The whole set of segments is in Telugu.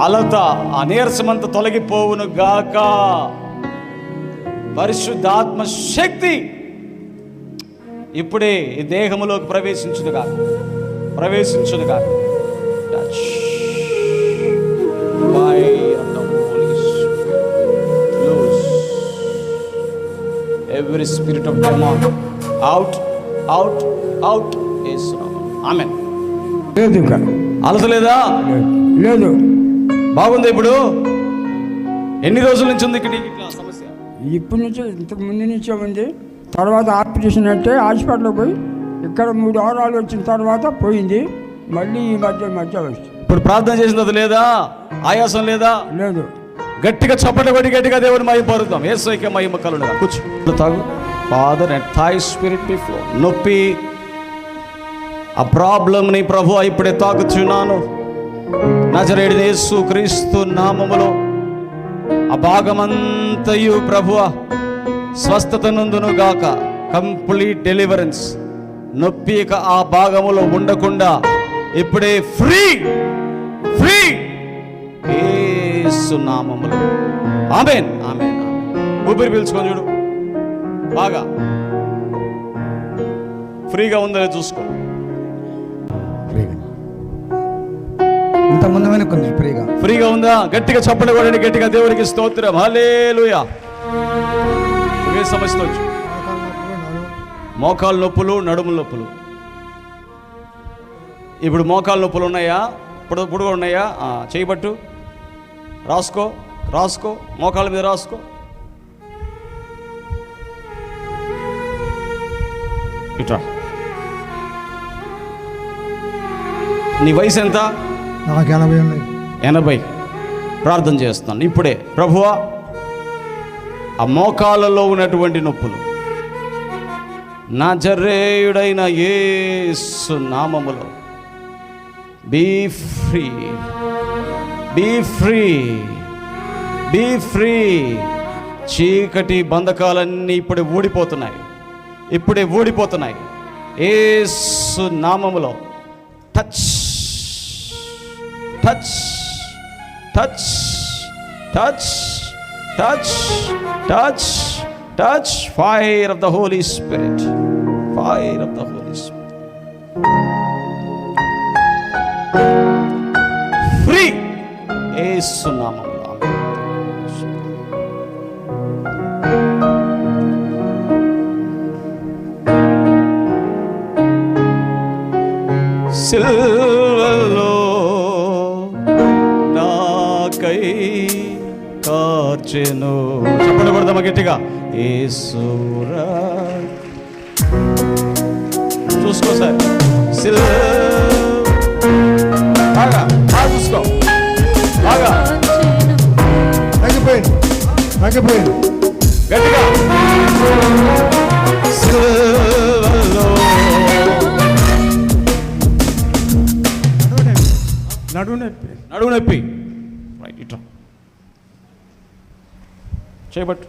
అలత, ఆ నీరసమంతా తొలగిపోవును గాక. పరిశుద్ధాత్మ శక్తి ఇప్పుడే ఈ దేహములోకి ప్రవేశించుదుగా. Touch every spirit of demon out. ఆమేన్. లేదు ఇంకా అలసలేదా? లేదు. బాగుంది. ఇప్పుడు ఎన్ని రోజుల నుంచి ఉంది ఇక్కడ ఇట్లా సమస్య? ఇప్పటి నుంచి ఇంతకు ముందు నుంచే ఉంది. తర్వాత ఆపరేషన్ అంటే హాస్పిటల్కి పోయి ఇక్కడ 3 వారాలు వచ్చిన తర్వాత పోయింది. మళ్ళీ ఈ మధ్య వస్తుంది. ఇప్పుడు ప్రార్థన చేసిన తర్వాత లేదా? ఆయాసం లేదా? లేదు. గట్టిగా చప్పటి కొట్టి గట్టిగా దేవుని మహిమ పరుద్దాం. యేసుకే మహిమ కలుగునుగా. కూర్చో. తాగు. Father and thy spirit be flow. నొప్పి, ఆ ప్రాబ్లంని ప్రభు ఇప్పుడే తాకుచున్నాను. నజరేయుడైన యేసు క్రీస్తు నామములో ఆ భాగమంతయు ప్రభువా స్వస్థత నందును గాక. Complete deliverance. నొప్పి ఇక ఆ భాగములో ఉండకుండా ఇప్పుడే ఫ్రీ యేసు నామములో. ఆమేన్. ఊపిరి పీల్చుకొని చూడు. బాగా ఫ్రీగా ఉందో చూసుకో. ఇంత ముందు వెనుకుంది ఫ్రీగా ఉందా? గట్టిగా చప్పట్లు కొట్టండి. గట్టిగా దేవునికి స్తోత్రం. హల్లెలూయా. ఏ సమస్య వచ్చు? మోకాలు నొప్పులు, నడుముల నొప్పులు. ఇప్పుడు మోకాలు నొప్పులు ఉన్నాయా? ఇప్పుడు కూడా ఉన్నాయా? చేయబట్టు రాసుకో. మోకాళ్ళ మీద రాసుకో. ఇట్రా. నీ వయసు ఎంత? నాకు 80 ఉన్నాయి. 80. ప్రార్థన చేస్తున్నాను ఇప్పుడే. ప్రభువా, ఆ మోకాళ్ళలో ఉన్నటువంటి నొప్పులు నజరేయుడైన యేసు నామములో బీ ఫ్రీ. చీకటి బంధకాలన్నీ ఇప్పుడే ఊడిపోతున్నాయి. యేసు నామములో touch. Fire of the Holy Spirit. Free. యేసు నామములో. సిల్వలో నాకై కార్చెను. చెప్పండి కొడదామా గట్టిగా. యేసురా. చూసుకో సార్. బాగా చూసుకో. బాగా తగ్గిపోయింది గట్టిగా. సిల్వలో నడుము నొప్పి. రైట్. ఇట్లా చేయబట్టు.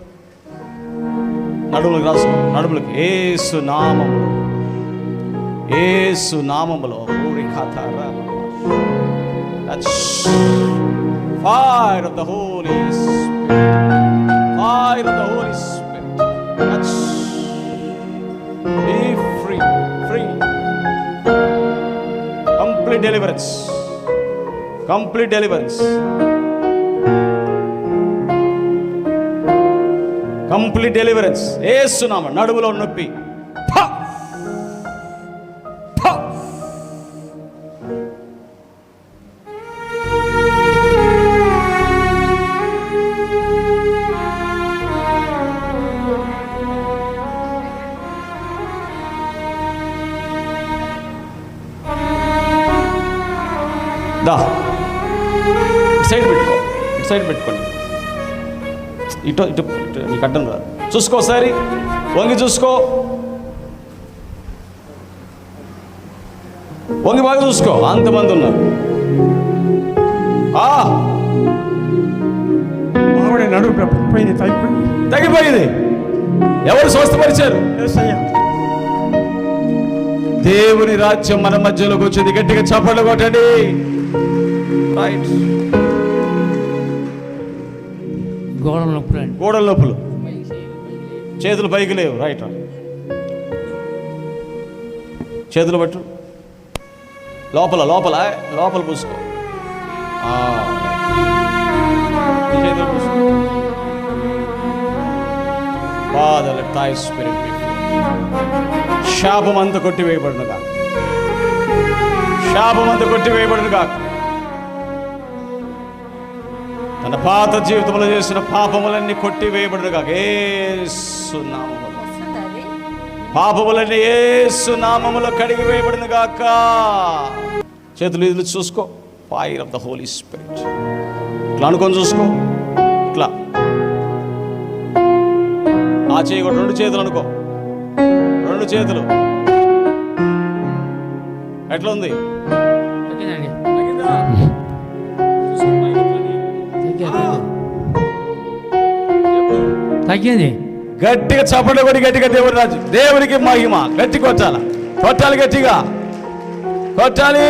నడుములకు రాసుకో. నడుములకి యేసు నామములో. Fire of the Holy Spirit. Touch. Be free. Complete deliverance. యేసు నామములో. నడుములో నొప్పి. సైడ్ పెట్టుకోండి. ఇటు నీకు అడ్డం రాదు. చూసుకో ఒకసారి. వంగి చూసుకో. వంగి బాగా చూసుకో. అంతమంది ఉన్నారు. తగ్గిపోయింది. ఎవరు స్వస్థపరిచారు? దేవుని రాజ్యం మన మధ్యలోకి వచ్చింది. గట్టిగా చప్పట్లు కొట్టండి. రైట్. గోడల నొప్పులు అండి. గోడల నొప్పులు, చేతులు పైకి లేవు. రైట్, చేతులు పట్టు, లోపల లోపల లోపల పూసుకో. చేతులు పూసుకో. Father, let thy spirit be free. శాపం అంతా కొట్టివేయబడును కాక, శాపం అంతా కొట్టివేయబడును కాక. తన పాత జీవితంలో చేసిన పాపములన్నీ కొట్టివేయబడును కాక. యేసు నామములో పాపములన్నీ యేసు నామములో కడిగి వేయబడును గాక. చేతులు ఇదిలు చూసుకో. Fire of the holy spirit. ఇట్లా అనుకొని చూసుకో. ఇట్లా ఆ చేయి కూడా, రెండు చేతులు అనుకో, రెండు చేతులు. ఎట్లా ఉంది? తగ్గిందండి. తగ్గింది. గట్టిగా చప్పట్లు కొట్టి గట్టిగా దేవుని రాజు, దేవునికి మహిమ. గట్టి కొట్టాలి, కొట్టాలి, గట్టిగా కొట్టాలి.